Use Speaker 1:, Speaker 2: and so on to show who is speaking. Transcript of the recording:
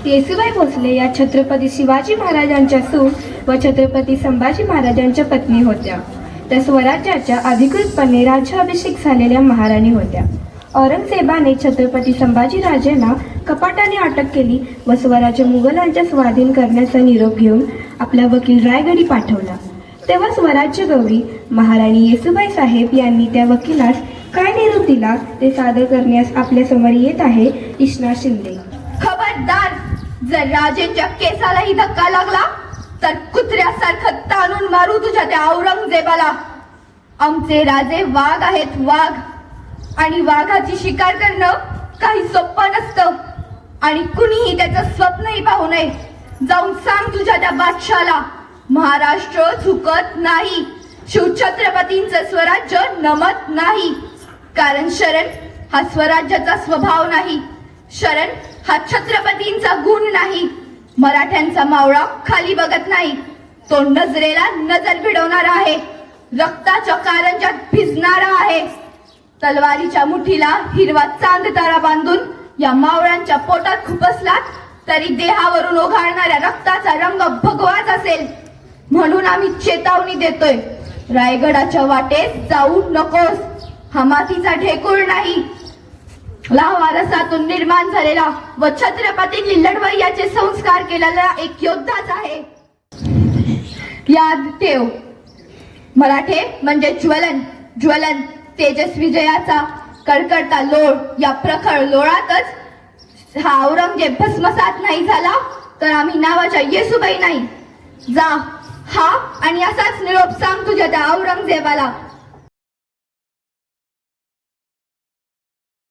Speaker 1: येसूबाई भोसले या छत्रपती शिवाजी महाराजांच्या सून व छत्रपती संभाजी महाराजांच्या पत्नी होत्या. त्या स्वराज्याच्या अधिकृतपणे राज्याभिषेक झालेल्या महाराणी होत्या. औरंगजेबाने छत्रपती संभाजीराजेंना कपाटाने अटक केली व स्वराज्य मुघलांच्या स्वाधीन करण्याचा निरोप घेऊन आपला वकील रायगडी पाठवला. तेव्हा स्वराज्य गौरी महाराणी येसूबाई साहेब यांनी त्या वकिलास काय निरोप दिला ते सादर करण्यास आपल्या समोर येत आहे इष्णा शिंदे.
Speaker 2: खबरदार, जर राजेंच्या केसालाही धक्का लागला तर कुत्र्यासारखं ताणून मारू तुझ्या त्या औरंगजेबाला. आमचे राजे वाघ आहेत, वाघ, आणि वाघाची शिकार करणं काही सोपं नसतं आणि कुणीही त्याचं स्वप्नही पाहू नये. जाऊन सांग तुझ्या त्या बादशाला, महाराष्ट्र झुकत नाही, शिवछत्रपतींचं स्वराज्य नमत नाही. कारण शरण हा स्वराज्याचा स्वभाव नाही, शरण हा छत्रपतींचा गुण नाही. मराठ्यांचा मावळा खाली बघत नाही, तो नजरेला नजर भिडवणारा आहे, रक्ताच्या कारंजात भिजणारा आहे. तलवारीच्या मुठीला हिरवा चांद तारा बांधून या मावळ्यांच्या पोटात खुपसलात तरी देहावरून ओघळणाऱ्या रक्ताचा रंग भगवाच असेल. म्हणून आम्ही चेतावणी देतोय, रायगडाच्या वाटेत जाऊ नकोस. हा मातीचा ढेकूळ नाही, लावारसातून निर्माण झालेला व छत्रपतींनी लढवय्याचे संस्कार केलेला एक योद्धाच आहे. याद ठेव, मराठे म्हणजे ज्वलन, ज्वलन, तेजस्वी जयाचा कडकडता लोळ. या प्रखर लोळातच हा औरंगजेब भस्मसात नाही झाला तर आम्ही नावाच्या येसूबाई नाही. जा, हा आणि असाच निरोप सांग तुझ्या त्या औरंगजेबाला.